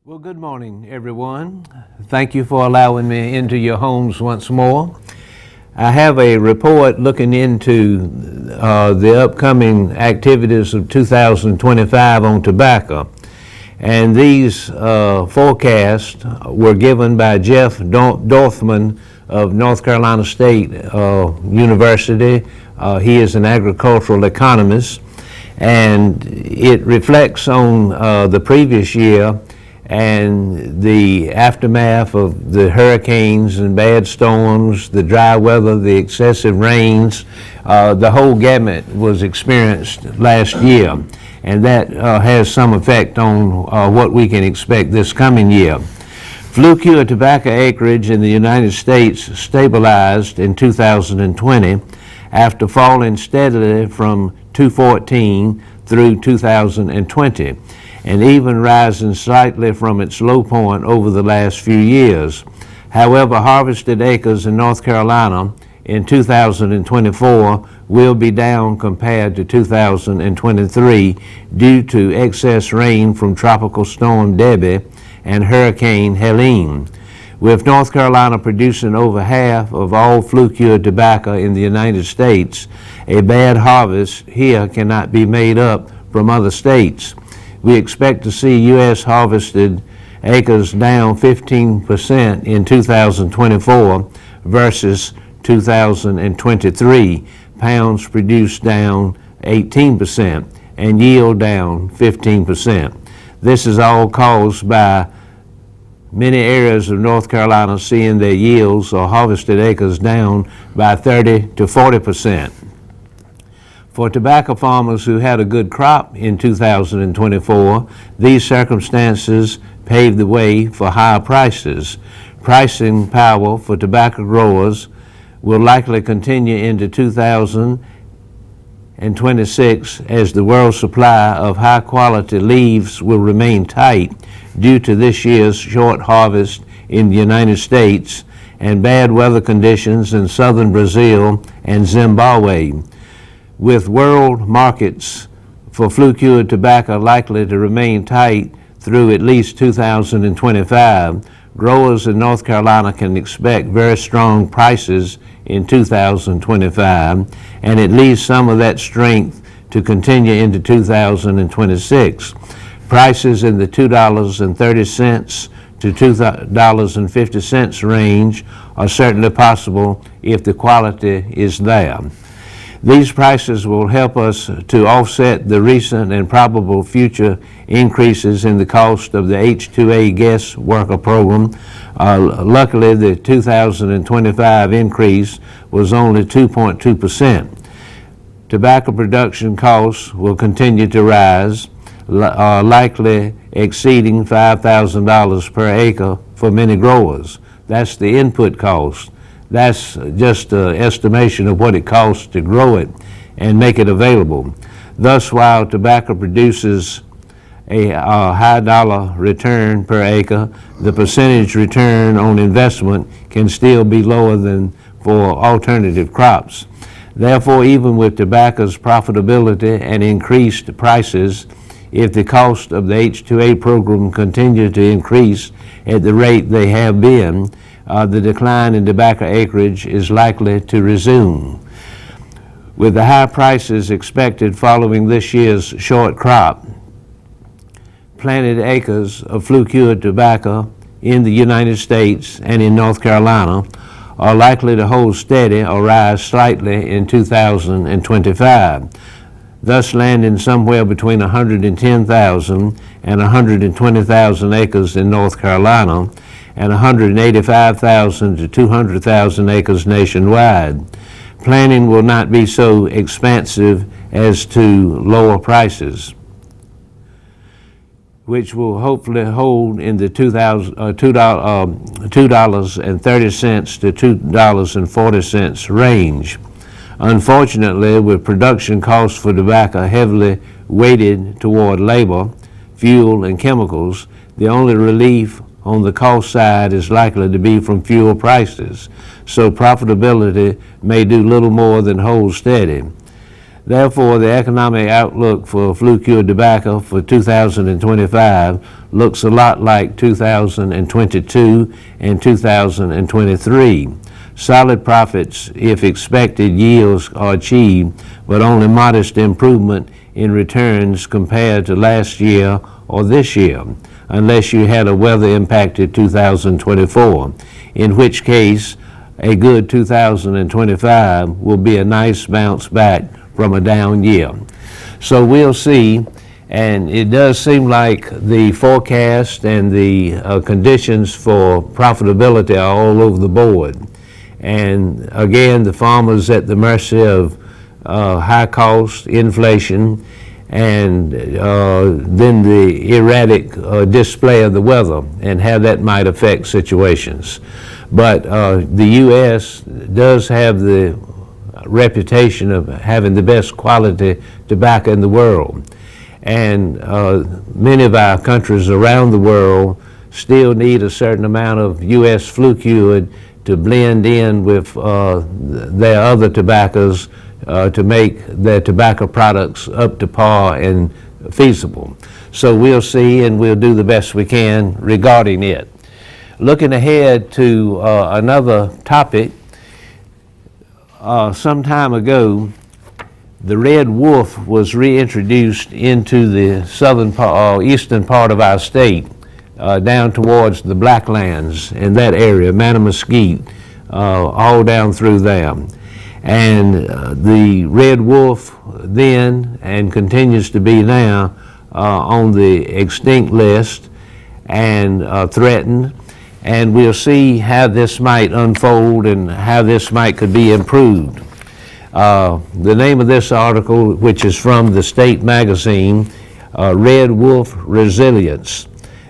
Well, good morning, everyone. Thank you for allowing me into your homes once more. I have a report looking into the upcoming activities of 2025 on tobacco. And these forecasts were given by Jeff Dorfman of North Carolina State University. He is an agricultural economist, and it reflects on the previous year and the aftermath of the hurricanes and bad storms, the dry weather, the excessive rains. The whole gamut was experienced last year, and that has some effect on what we can expect this coming year. Flue-cured tobacco acreage in the United States stabilized in 2020 after falling steadily from 2014 through 2020. And even rising slightly from its low point over the last few years. However, harvested acres in North Carolina in 2024 will be down compared to 2023 due to excess rain from Tropical Storm Debby and Hurricane Helene. With North Carolina producing over half of all flue-cured tobacco in the United States, a bad harvest here cannot be made up from other states. We expect to see U.S. harvested acres down 15% in 2024 versus 2023, pounds produced down 18%, and yield down 15%. This is all caused by many areas of North Carolina seeing their yields or harvested acres down by 30 to 40%. For tobacco farmers who had a good crop in 2024, these circumstances paved the way for higher prices. Pricing power for tobacco growers will likely continue into 2026 as the world supply of high-quality leaves will remain tight due to this year's short harvest in the United States and bad weather conditions in southern Brazil and Zimbabwe. With world markets for flue-cured tobacco likely to remain tight through at least 2025, growers in North Carolina can expect very strong prices in 2025, and at least some of that strength to continue into 2026. Prices in the $2.30 to $2.50 range are certainly possible if the quality is there. These prices will help us to offset the recent and probable future increases in the cost of the H-2A guest worker program. Luckily, the 2025 increase was only 2.2%. Tobacco production costs will continue to rise, likely exceeding $5,000 per acre for many growers. That's the input cost. That's just an estimation of what it costs to grow it and make it available. Thus, while tobacco produces a high dollar return per acre, the percentage return on investment can still be lower than for alternative crops. Therefore, even with tobacco's profitability and increased prices, if the cost of the H-2A program continue to increase at the rate they have been, the decline in tobacco acreage is likely to resume. With the high prices expected following this year's short crop, planted acres of flue-cured tobacco in the United States and in North Carolina are likely to hold steady or rise slightly in 2025, thus landing somewhere between 110,000 and 120,000 acres in North Carolina and 185,000 to 200,000 acres nationwide. Planting will not be so expansive as to lower prices, which will hopefully hold in the $2.30 to $2.40 range. Unfortunately, with production costs for tobacco heavily weighted toward labor, fuel, and chemicals, the only relief on the cost side is likely to be from fuel prices, so profitability may do little more than hold steady. Therefore, the economic outlook for flue-cured tobacco for 2025 looks a lot like 2022 and 2023. Solid profits if expected yields are achieved, but only modest improvement in returns compared to last year or this year, unless you had a weather-impacted 2024, in which case a good 2025 will be a nice bounce back from a down year. So we'll see, and it does seem like the forecast and the conditions for profitability are all over the board. And again, the farmers at the mercy of high cost, inflation, and then the erratic display of the weather and how that might affect situations. But the U.S. does have the reputation of having the best quality tobacco in the world. And many of our countries around the world still need a certain amount of U.S. flue-cured to blend in with their other tobaccos to make their tobacco products up to par and feasible. So we'll see, and we'll do the best we can regarding it. Looking ahead to another topic, some time ago, the red wolf was reintroduced into the southern part, eastern part of our state, down towards the Blacklands in that area, Mattamuskeet, all down through there. And the red wolf then, and continues to be now, on the extinct list and threatened. And we'll see how this might unfold and how this could be improved. The name of this article, which is from the State Magazine, Red Wolf Resilience.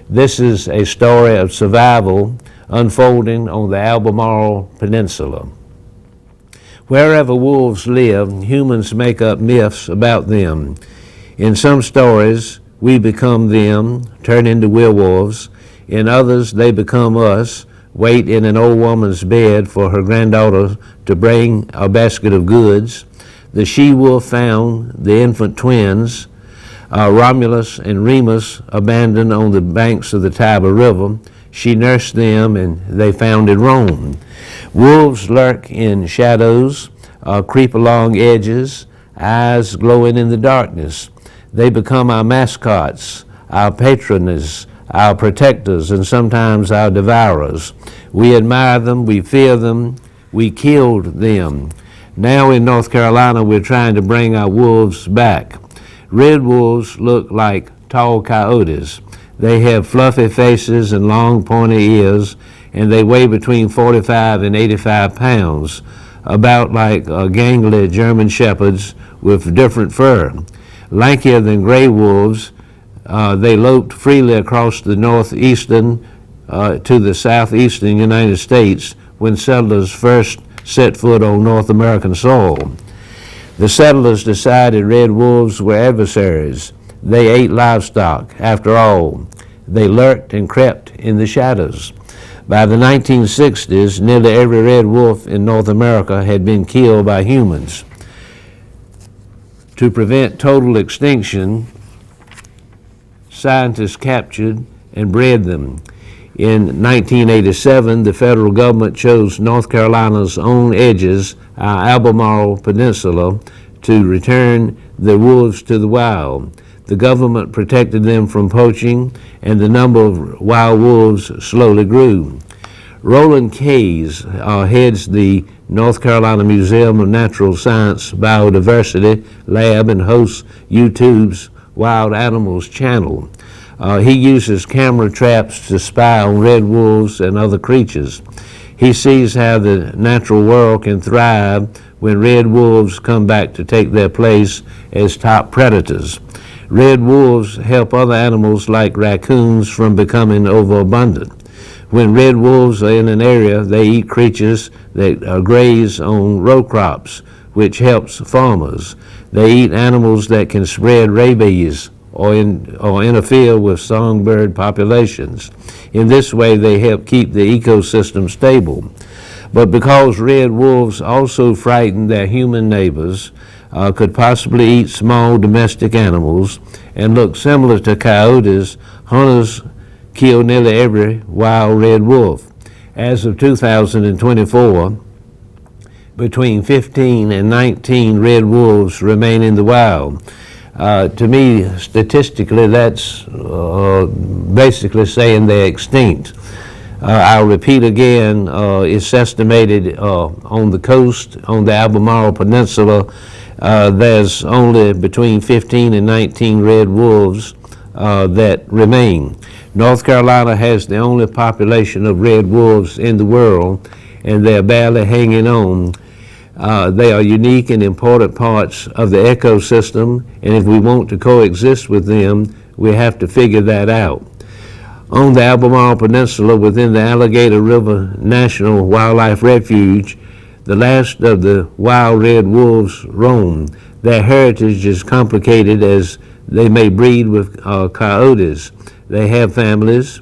This is a story of survival unfolding on the Albemarle Peninsula. Wherever wolves live, humans make up myths about them. In some stories, we become them, turn into werewolves. In others, they become us, wait in an old woman's bed for her granddaughter to bring a basket of goods. The she-wolf found the infant twins, Romulus and Remus, abandoned on the banks of the Tiber River. She nursed them, and they founded Rome. Wolves lurk in shadows, creep along edges, eyes glowing in the darkness. They become our mascots, our patrons, our protectors, and sometimes our devourers. We admire them, we fear them, we killed them. Now in North Carolina, we're trying to bring our wolves back. Red wolves look like tall coyotes. They have fluffy faces and long pointy ears, and they weigh between 45 and 85 pounds, about like gangly German shepherds with different fur. Lankier than gray wolves, they loped freely across the northeastern to the southeastern United States when settlers first set foot on North American soil. The settlers decided red wolves were adversaries. They ate livestock. After all, they lurked and crept in the shadows. By the 1960s, nearly every red wolf in North America had been killed by humans. To prevent total extinction, scientists captured and bred them. In 1987, the federal government chose North Carolina's own edges, our Albemarle Peninsula, to return the wolves to the wild. The government protected them from poaching, and the number of wild wolves slowly grew. Roland Kays heads the North Carolina Museum of Natural Science Biodiversity Lab and hosts YouTube's Wild Animals channel. He uses camera traps to spy on red wolves and other creatures. He sees how the natural world can thrive when red wolves come back to take their place as top predators. Red wolves help other animals like raccoons from becoming overabundant. When red wolves are in an area, they eat creatures that graze on row crops, which helps farmers. They eat animals that can spread rabies or interfere with songbird populations. In this way, they help keep the ecosystem stable. But because red wolves also frighten their human neighbors, could possibly eat small domestic animals and look similar to coyotes, hunters kill nearly every wild red wolf. As of 2024, between 15 and 19 red wolves remain in the wild. To me, statistically, that's basically saying they're extinct. I'll repeat again, it's estimated on the coast, on the Albemarle Peninsula, there's only between 15 and 19 red wolves that remain. North Carolina has the only population of red wolves in the world, and they're barely hanging on. They are unique and important parts of the ecosystem, and if we want to coexist with them, we have to figure that out. On the Albemarle Peninsula, within the Alligator River National Wildlife Refuge, the last of the wild red wolves roam. Their heritage is complicated as they may breed with coyotes. They have families,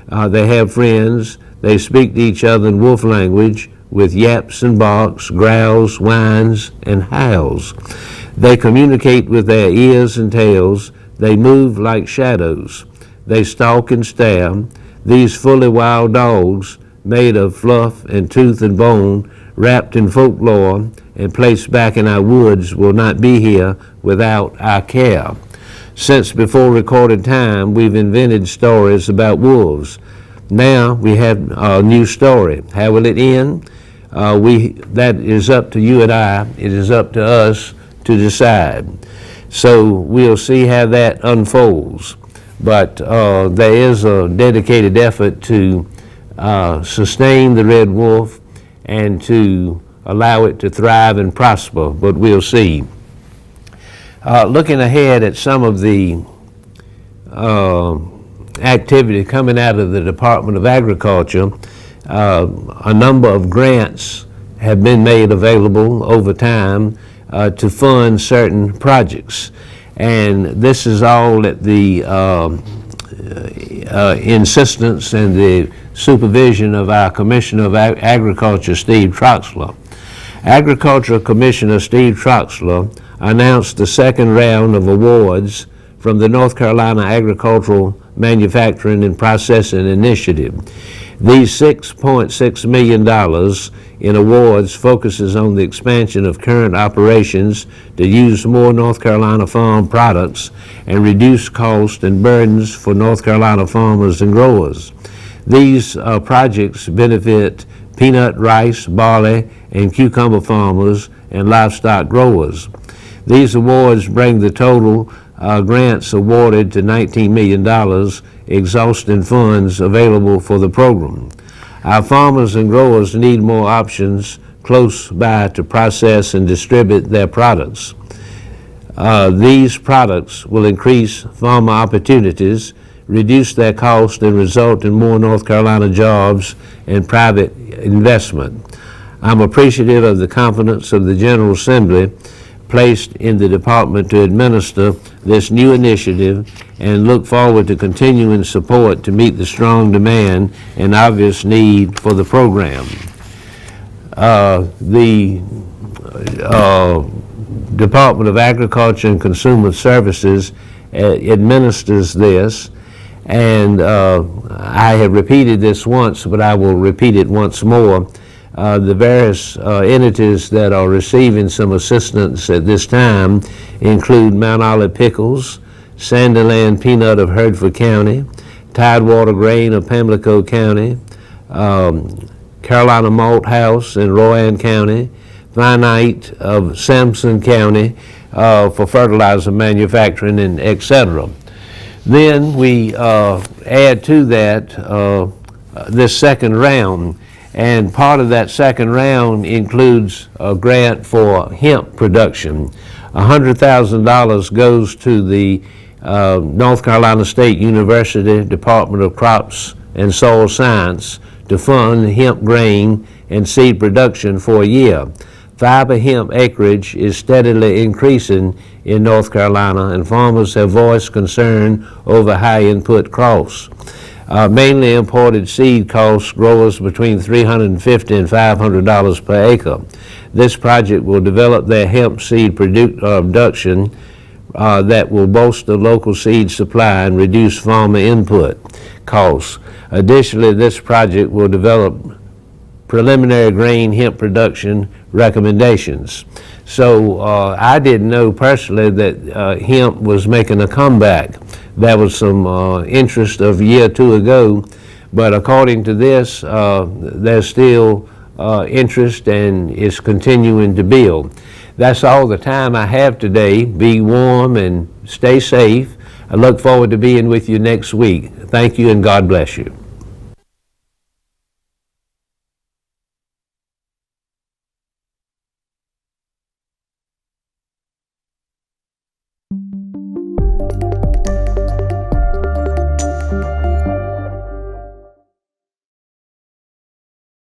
they have friends, they speak to each other in wolf language with yaps and barks, growls, whines, and howls. They communicate with their ears and tails. They move like shadows. They stalk and stare. These fully wild dogs, made of fluff and tooth and bone, wrapped in folklore and placed back in our woods, will not be here without our care. Since before recorded time, we've invented stories about wolves. Now we have a new story. How will it end? That is up to you and I. It is up to us to decide. So we'll see how that unfolds. But there is a dedicated effort to sustain the red wolf and to allow it to thrive and prosper, but we'll see. Looking ahead at some of the activity coming out of the Department of Agriculture, a number of grants have been made available over time to fund certain projects. And this is all at the insistence and the supervision of our Commissioner of Agriculture, Steve Troxler. Agriculture Commissioner Steve Troxler announced the second round of awards from the North Carolina Agricultural Manufacturing and Processing Initiative. These $6.6 million in awards focuses on the expansion of current operations to use more North Carolina farm products and reduce costs and burdens for North Carolina farmers and growers. These projects benefit peanut, rice, barley, and cucumber farmers and livestock growers. These awards bring the total grants awarded to $19 million, exhausting funds available for the program. Our farmers and growers need more options close by to process and distribute their products. These products will increase farmer opportunities, reduce their cost, and result in more North Carolina jobs and private investment. I'm appreciative of the confidence of the General Assembly placed in the department to administer this new initiative and look forward to continuing support to meet the strong demand and obvious need for the program. The Department of Agriculture and Consumer Services administers this, and I have repeated this once, but I will repeat it once more. The various entities that are receiving some assistance at this time include Mount Olive Pickles, Sandyland Peanut of Hertford County, Tidewater Grain of Pamlico County, Carolina Malt House in Rowan County, Finite of Sampson County for fertilizer manufacturing, and etc. Then we add to that this second round. And part of that second round includes a grant for hemp production. $100,000 goes to the North Carolina State University Department of Crops and Soil Science to fund hemp grain and seed production for a year. Fiber hemp acreage is steadily increasing in North Carolina, and farmers have voiced concern over high input costs. Mainly imported seed costs growers between $350 and $500 per acre. This project will develop their hemp seed production that will bolster local seed supply and reduce farmer input costs. Additionally, this project will develop preliminary grain hemp production recommendations. So I didn't know personally that hemp was making a comeback. There was some interest of a year or two ago, but according to this, there's still interest and it's continuing to build. That's all the time I have today. Be warm and stay safe. I look forward to being with you next week. Thank you and God bless you.